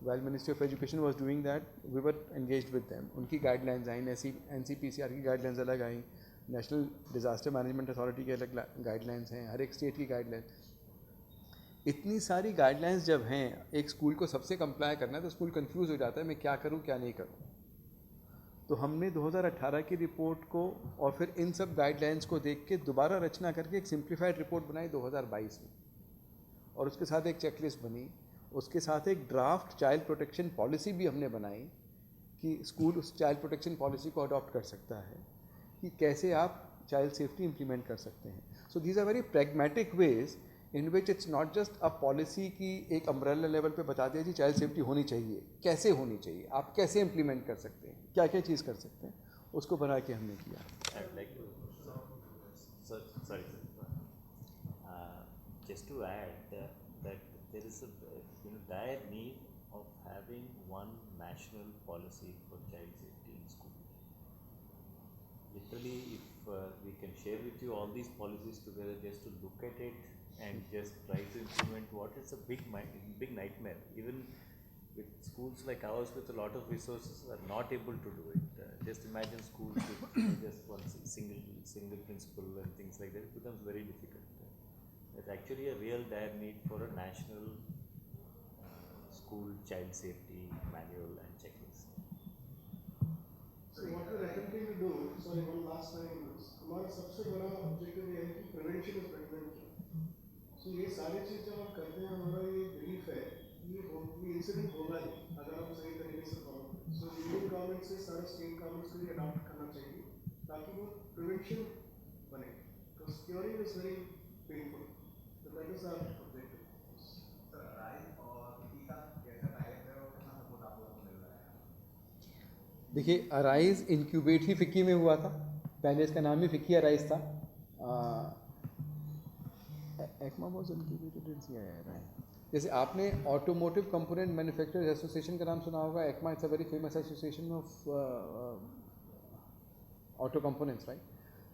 While Ministry of Education was doing that we were engaged with them. उनकी guidelines आई, NCPCR की guidelines अलग आई, National Disaster Management Authority के अलग guidelines हैं, हर एक state की गाइडलाइंस. इतनी सारी गाइडलाइंस जब हैं, एक स्कूल को सबसे कंप्लाई करना है तो स्कूल कंफ्यूज हो जाता है मैं क्या करूं क्या नहीं करूं. तो हमने 2018 की रिपोर्ट को और फिर इन सब गाइडलाइंस को देख के दोबारा रचना करके एक सिंप्लीफाइड रिपोर्ट बनाई 2022 में, और उसके साथ एक चेकलिस्ट बनी, उसके साथ एक ड्राफ्ट चाइल्ड प्रोटेक्शन पॉलिसी भी हमने बनाई कि स्कूल उस चाइल्ड प्रोटेक्शन पॉलिसी को अडॉप्ट कर सकता है कि कैसे आप चाइल्ड सेफ्टी इम्प्लीमेंट कर सकते हैं. So these are very pragmatic ways in which it's not just a policy की एक अम्ब्रेला लेवल पे बता दिया जी चाइल्ड सेफ्टी होनी चाहिए, कैसे होनी चाहिए, आप कैसे इम्प्लीमेंट कर सकते हैं, क्या क्या चीज़ कर सकते हैं, उसको बना के हमने किया. I'd like to, sorry, just to add that there is a dire need of having one national policy for child safety in school. Literally, if we can share with you all these policies together, just to look at it and just try to implement what is a big nightmare. Even with schools like ours with a lot of resources are not able to do it. Just imagine schools with just one single principal and things like that. It becomes very difficult. There's actually a real dire need for a national school child safety manual and checklist. So what we're attempting to do, sorry, one last time on this, हमारा सबसे बड़ा objective ये है कि prevention is better than cure. So ये सारी चीज़ जब आप करते हैं, हमारा ये बिलीफ है ये इंसिडेंट होगा ही अगर हम सही तरीके से फॉलो करें. सो यूनियन गवर्नमेंट से सारे स्टेट गवर्नमेंट्स को ये अडॉप्ट करना चाहिए ताकि वो प्रिवेंशन बने, because curing is very painful. तो दैट इज आवर ऑब्जेक्टिव. देखिए, अराइज इंक्यूबेट ही फ़िक्की में हुआ था, पहले इसका नाम ही फ़िक्की अराइज था. ECMA was incubated in CII. जैसे आपने ऑटोमोटिव कंपोनेंट मैन्युफैक्चरर्स एसोसिएशन का नाम सुना होगा. ECMA it's a very famous association of auto components, right?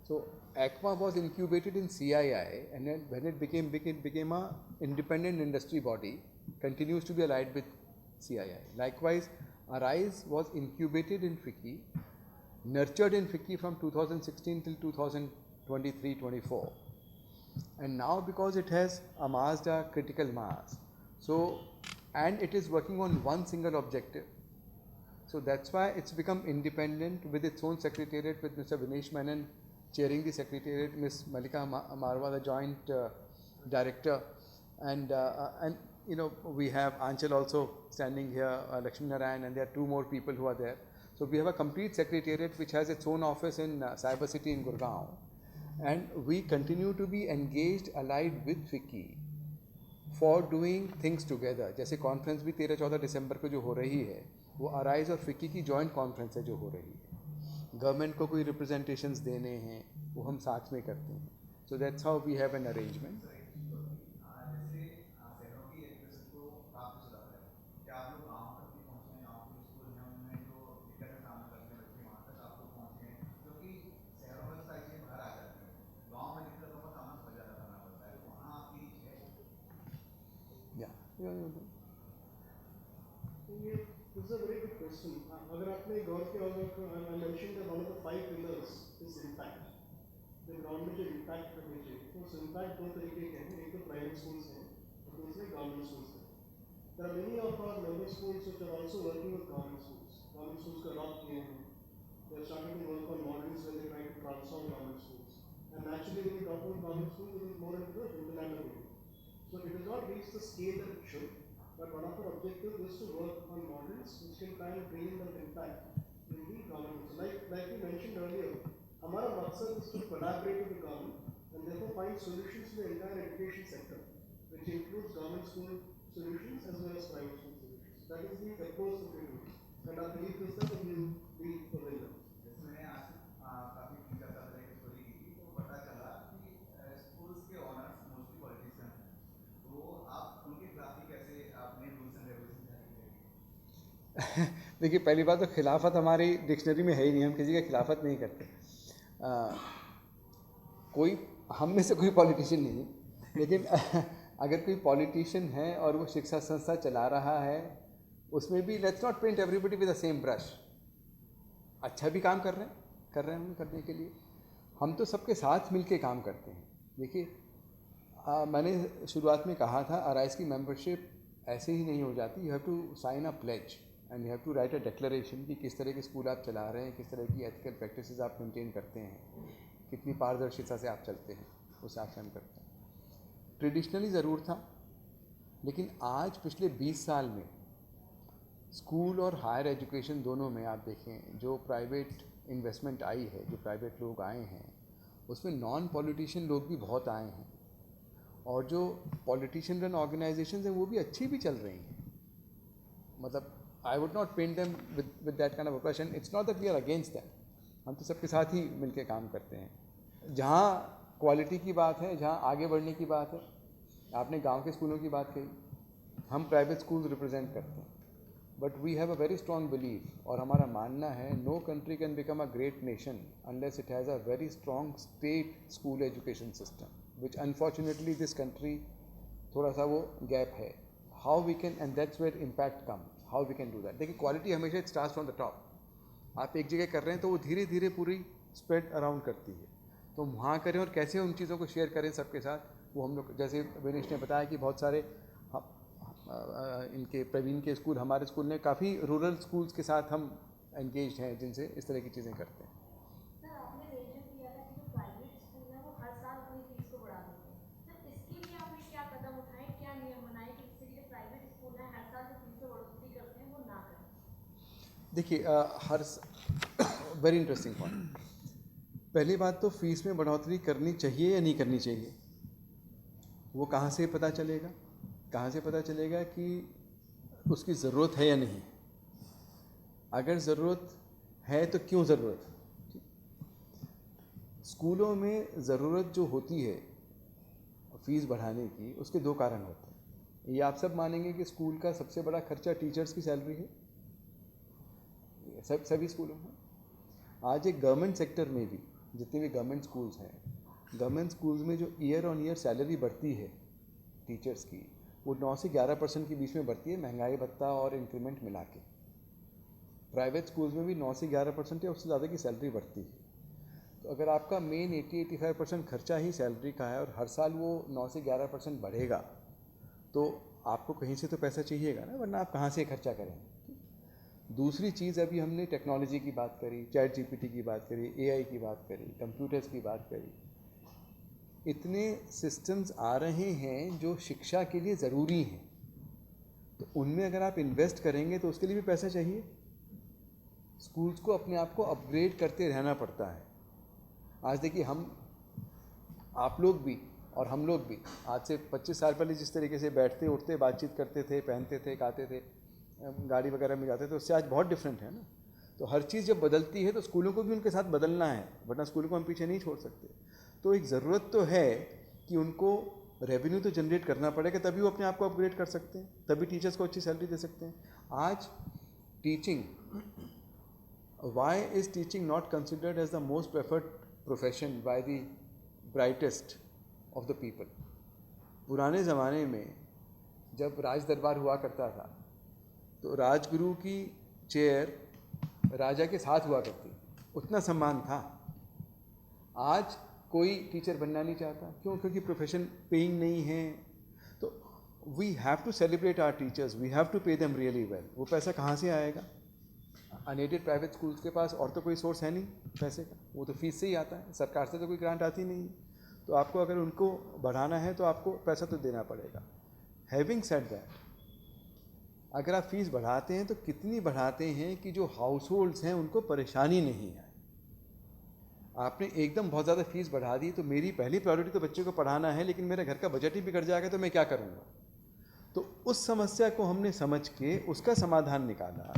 So ECMA was incubated in CII, and then when it became a independent industry body, continues to be allied with CII. Likewise, ARISE was incubated in FICCI, nurtured in FICCI from 2016 till 2023-24, and now because it has amassed a critical mass, so and it is working on one single objective, so that's why it's become independent with its own secretariat, with Mr. Vinesh Menon chairing the secretariat, Ms. Malika Marwa, the joint director, and you know, we have Anchal also standing here, Lakshmi Narayan, and there are two more people who are there. So we have a complete secretariat which has its own office in Cyber City in Gurgaon, and we continue to be engaged, allied with FICCI for doing things together. जैसे conference भी 13-14 दिसंबर को जो हो रही है, वो arise और FICCI की जॉइंट कॉन्फ्रेंस है जो हो रही है. गवर्नमेंट को कोई रिप्रेजेंटेशंस देने हैं वो हम साथ में करते हैं. So that's how we have an arrangement. This is a very good question. अगर आपने गौर किया होगा, I mentioned that one of the 5 pillars is impact. The government is impact करनी चाहिए. तो उस impact 2 तरीके के हैं. एक तो private schools हैं और दूसरे government schools हैं. There are many of our member schools which are also working with government schools. Government schools को adopt किए हैं. They are starting to work on models where they try to transform government schools. And naturally, when you talk about government schools, it is more into the hinterland area. So it has not reached the scale that it should. But one of our objectives is to work on models which can try and bring in that impact in the government. Like we mentioned earlier, हमारा मकसद is to collaborate with the government and therefore find solutions to the entire education sector, which includes government school solutions as well as private school solutions. That is the approach that we do, and our belief is that we will be the winner. मैंने आज काफी चर्चा करने की story की थी, तो पता चला कि स्कूल्स के ऑनर्स मोस्टली पॉलिटिशियन हैं. तो आप उनके खिलाफ कैसे अपने रूल्स एंड रेगुलेशन जारी करेंगे? देखिए, पहली बात तो खिलाफत हमारी डिक्शनरी में है ही नहीं, हम किसी का खिलाफत नहीं करते. कोई हम में से कोई पॉलिटिशियन नहीं, लेकिन अगर कोई पॉलिटिशियन है और वो शिक्षा संस्था चला रहा है, उसमें भी let's not paint everybody with the same brush. अच्छा भी काम कर रहे हैं हम करने के लिए। हम तो सबके साथ मिलके काम करते हैं। देखिए, मैंने शुरुआत में कहा था अराइज की मेंबरशिप ऐसे ही नहीं हो जाती। You have to sign a pledge and you have to write a declaration कि किस तरह के स्कूल आप चला रहे हैं, किस तरह की एथिकल प्रैक्टिसेस आप मेंटेन करते हैं, कितनी पारदर्शिता से आप चलते हैं, उस हिसाब से हम करते हैं। ट्रेडिशनली ज़रूर था, लेकिन आज पिछले 20 साल में स्कूल और हायर एजुकेशन दोनों में आप देखें जो प्राइवेट इन्वेस्टमेंट आई है, जो प्राइवेट लोग आए हैं, उसमें नॉन पॉलिटिशियन लोग भी बहुत आए हैं, और जो पॉलिटिशियन रन ऑर्गेनाइजेशंस हैं वो भी अच्छी भी चल रही हैं। मतलब I would not paint them with that kind of a person. It's not that we are against them, हम तो सबके साथ ही मिलके काम करते हैं। जहाँ क्वालिटी की बात है, जहाँ आगे बढ़ने की बात है, आपने गांव के स्कूलों की बात कही, हम प्राइवेट स्कूल्स रिप्रेजेंट करते हैं, but we have a very strong believe, और हमारा मानना है no country can become a great nation unless it has a very strong state school education system, which unfortunately this country थोड़ा सा वो gap है। How we can, and that's where impact come, how we can do that. देखिए, quality हमेशा it starts from the top. आप एक जगह कर रहे हैं तो वो धीरे धीरे पूरी स्प्रेड अराउंड करती है, तो वहाँ करें और कैसे उन चीज़ों को शेयर करें सबके साथ, वो हम लोग, जैसे विनेश ने बताया कि बहुत सारे इनके प्रवीण के स्कूल, हमारे स्कूल ने काफ़ी रूरल स्कूल्स के साथ हम एंगेज हैं, जिनसे इस तरह की चीज़ें करते हैं। सर, आपने मेंशन किया था कि जो प्राइवेट स्कूल है वो हर साल अपनी फीस को बढ़ा देते हैं। सर, इसके लिए आपने क्या कदम उठाए, क्या नियम बनाए कि इससे जो प्राइवेट स्कूल है हर साल जो फीस में बढ़ोतरी करते हैं वो ना करें? देखिए, वेरी इंटरेस्टिंग पॉइंट। पहली बात तो फीस में बढ़ोतरी करनी चाहिए या नहीं करनी चाहिए, वो कहाँ से पता चलेगा? कहाँ से पता चलेगा कि उसकी ज़रूरत है या नहीं? अगर ज़रूरत है तो क्यों ज़रूरत है? स्कूलों में ज़रूरत जो होती है फ़ीस बढ़ाने की, उसके दो कारण होते हैं। ये आप सब मानेंगे कि स्कूल का सबसे बड़ा खर्चा टीचर्स की सैलरी है, सभी स्कूलों में। आज एक गवर्नमेंट सेक्टर में भी जितने भी गवर्नमेंट स्कूल्स हैं, गवर्नमेंट स्कूल्स में जो ईयर ऑन ईयर सैलरी बढ़ती है टीचर्स की, वो 9 से 11% के बीच में बढ़ती है, महंगाई भत्ता और इंक्रीमेंट मिला के। प्राइवेट स्कूल्स में भी 9 से 11% या उससे ज़्यादा की सैलरी बढ़ती है। तो अगर आपका मेन 80-85% खर्चा ही सैलरी का है और हर साल वो 9 से 11% बढ़ेगा, तो आपको कहीं से तो पैसा चाहिएगा ना, वरना आप कहाँ से खर्चा करेंगे? दूसरी चीज़, अभी हमने टेक्नोलॉजी की बात करी, चैट जीपीटी की बात करी, एआई की बात करी, कंप्यूटर्स की बात करी। इतने सिस्टम्स आ रहे हैं जो शिक्षा के लिए ज़रूरी हैं, तो उनमें अगर आप इन्वेस्ट करेंगे तो उसके लिए भी पैसा चाहिए। स्कूल्स को अपने आप को अपग्रेड करते रहना पड़ता है। आज देखिए, आप लोग भी और हम लोग भी आज से 25 साल पहले जिस तरीके से बैठते उठते बातचीत करते थे, पहनते थे, खाते थे, गाड़ी वगैरह में जाते थे, उससे आज बहुत डिफरेंट है ना। तो हर चीज़ जब बदलती है तो स्कूलों को भी उनके साथ बदलना है, वरना स्कूलों को हम पीछे नहीं छोड़ सकते। तो एक ज़रूरत तो है कि उनको रेवेन्यू तो जनरेट करना पड़ेगा, तभी वो अपने आप को अपग्रेड कर सकते हैं, तभी टीचर्स को अच्छी सैलरी दे सकते हैं। आज teaching, why is teaching not considered as the most preferred profession by the brightest of the people? पुराने ज़माने में जब राज दरबार हुआ करता था तो राजगुरु की चेयर राजा के साथ हुआ करती, उतना सम्मान था। आज कोई टीचर बनना नहीं चाहता, क्यों? क्योंकि प्रोफेशन पेइंग नहीं है। तो we have to celebrate our teachers, we have to pay them really well. वो पैसा कहाँ से आएगा? अनएडेड प्राइवेट स्कूल्स के पास और तो कोई सोर्स है नहीं पैसे का, वो तो फीस से ही आता है, सरकार से तो कोई ग्रांट आती नहीं। तो आपको अगर उनको बढ़ाना है तो आपको पैसा तो देना पड़ेगा। हैविंग सेड दैट, अगर आप फीस बढ़ाते हैं तो कितनी बढ़ाते हैं कि जो हाउस होल्ड्स हैं उनको परेशानी नहीं आए। आपने एकदम बहुत ज़्यादा फीस बढ़ा दी तो मेरी पहली प्रायोरिटी तो बच्चे को पढ़ाना है, लेकिन मेरे घर का बजट ही बिगड़ जाएगा तो मैं क्या करूँगा? तो उस समस्या को हमने समझ के उसका समाधान निकाला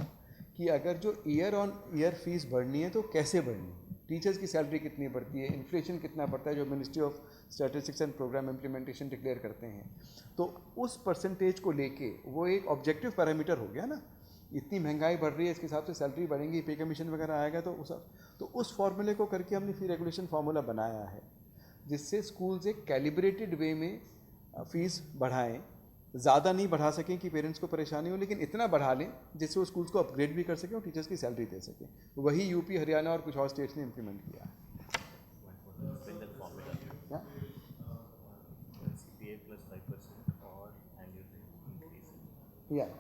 कि अगर जो ईयर ऑन ईयर फीस बढ़नी है तो कैसे बढ़नी है, टीचर्स की सैलरी कितनी बढ़ती है, इन्फ्लेशन कितना बढ़ता है, जो Ministry of Statistics and Programme Implementation declare करते हैं। तो उस परसेंटेज को लेके वो एक ऑब्जेक्टिव पैरामीटर हो गया ना इतनी महंगाई बढ़ रही है, इसके हिसाब से सैलरी बढ़ेंगी, पे कमीशन वगैरह आएगा, तो उस फॉर्मूले को करके हमने फिर रेगुलेशन फार्मूला बनाया है जिससे स्कूल्स एक कैलिब्रेटेड वे में फीस बढ़ाएं, ज़्यादा नहीं बढ़ा सकें कि पेरेंट्स को परेशानी हो, लेकिन इतना बढ़ा लें जिससे वो स्कूल्स को अपग्रेड भी कर सकें और टीचर्स की सैलरी दे सकें। वही यूपी, हरियाणा और कुछ और स्टेट्स ने इम्प्लीमेंट किया है। Yeah? CPA plus 5% or annual increase. Yeah.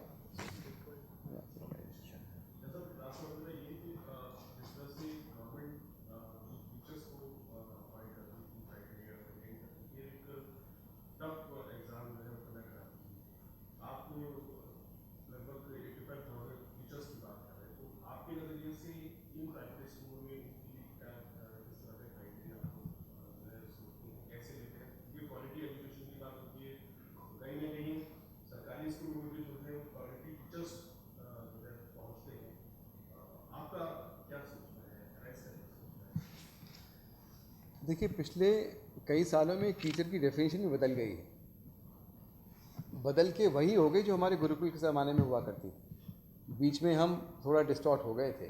देखिए, पिछले कई सालों में टीचर की डेफिनेशन भी बदल गई है, बदल के वही हो गई जो हमारे गुरुकुल के ज़माने में हुआ करती थी। बीच में हम थोड़ा डिस्टॉर्ट हो गए थे।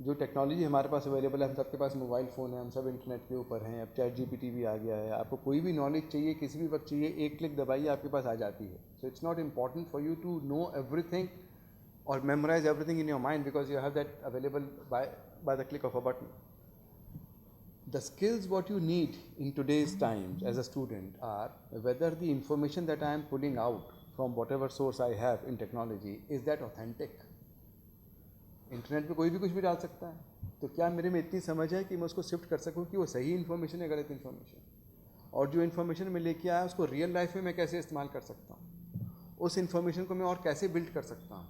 जो टेक्नोलॉजी हमारे पास अवेलेबल है, हम सबके पास मोबाइल फ़ोन है, हम सब इंटरनेट के ऊपर हैं, अब चैट जीपीटी भी आ गया है, आपको कोई भी नॉलेज चाहिए किसी भी वक्त चाहिए, एक क्लिक दबाइए आपके पास आ जाती है। So it's not important for you to know everything और memorise everything in your mind because you have that available by the click of a button. The skills what you need in today's times as a student are whether the information that I am pulling out from whatever source I have in technology is that authentic. Internet पे कोई भी कुछ भी डाल सकता है, तो क्या मेरे में इतनी समझ है कि मैं उसको शिफ्ट कर सकूं कि वो सही इन्फॉर्मेशन है गलत इन्फॉर्मेशन, और जो इन्फॉर्मेशन मैं लेके आया उसको रियल लाइफ में मैं कैसे इस्तेमाल कर सकता हूँ, उस इन्फॉर्मेशन को मैं और कैसे बिल्ड कर सकता हूँ.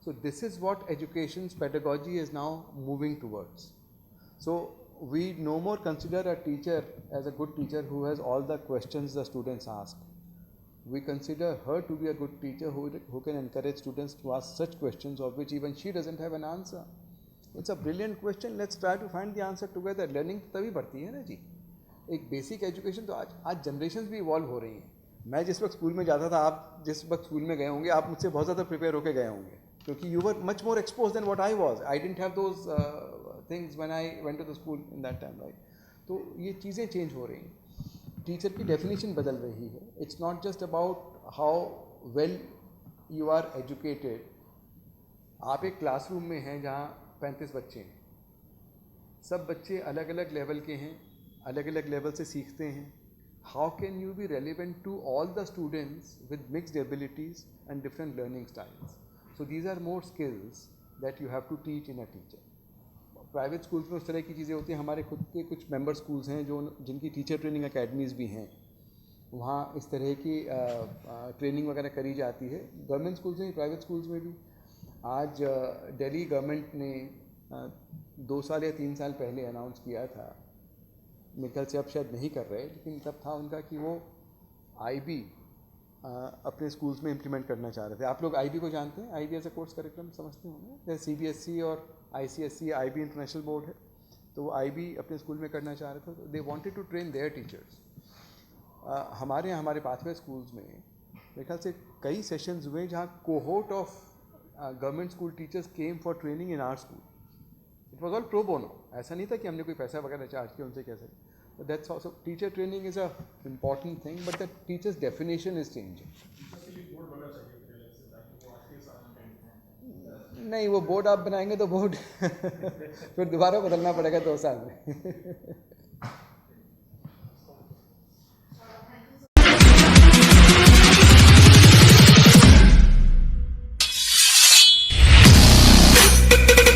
So this is what education's pedagogy is now moving towards. So we no more consider a teacher as a good teacher who has all the questions the students ask. We consider her to be a good teacher who can encourage students to ask such questions of which even she doesn't have an answer. It's a brilliant question. Let's try to find the answer together. Learning तभी बढ़ती है ना जी. एक basic education तो आज generation भी evolve हो रही हैं. मैं जिस वक्त स्कूल में जाता था, आप जिस वक्त स्कूल में गए होंगे, आप मुझसे बहुत ज़्यादा प्रिपेयर होकर गए होंगे, क्योंकि you were much more expose than what I was. I didn't have those things when I went to the school in that time, right. तो ये चीज़ें चेंज हो रही हैं. टीचर की डेफिनेशन बदल रही है. It's not just about how well you are educated. आप एक क्लासरूम में हैं जहाँ 35 बच्चे हैं, सब बच्चे अलग अलग लेवल के हैं, अलग अलग लेवल से सीखते हैं. How can you be relevant to all the students with mixed abilities and different learning styles? So these are more skills that you have to teach in a teacher. Private schools में उस तरह की चीज़ें होती हैं. हमारे खुद के कुछ मेंबर स्कूल्स हैं जो जिनकी टीचर ट्रेनिंग अकेडमीज़ भी हैं, वहाँ इस तरह की ट्रेनिंग वगैरह करी जाती है. गवर्नमेंट स्कूल्स में, प्राइवेट स्कूल्स में भी. आज दिल्ली गवर्नमेंट ने 2 साल या 3 साल पहले अनाउंस किया था, मेरे ख्याल से अब शायद नहीं कर रहे, लेकिन तब था उनका कि वो IB अपने स्कूल्स में इम्प्लीमेंट करना चाह रहे थे. आप लोग IB को जानते हैं? IB as a course curriculum समझते होंगे. जैसे CBSE और ICSE, IB इंटरनेशनल बोर्ड है, तो वो IB अपने स्कूल में करना चाह रहे थे. They wanted to train their teachers. हमारे यहाँ हमारे पाथवे स्कूल्स में मेरे ख्याल से कई सेशंस हुए जहाँ cohort of government school teachers came for training in our school. It was all pro bono. ऐसा नहीं था कि हमने कोई पैसा वगैरह चार्ज किया उनसे कैसे. That's also teacher training is a important thing, but the teachers definition is changing. नहीं, वो बोर्ड आप बनाएंगे तो बोर्ड फिर दोबारा बदलना पड़ेगा 2 साल में.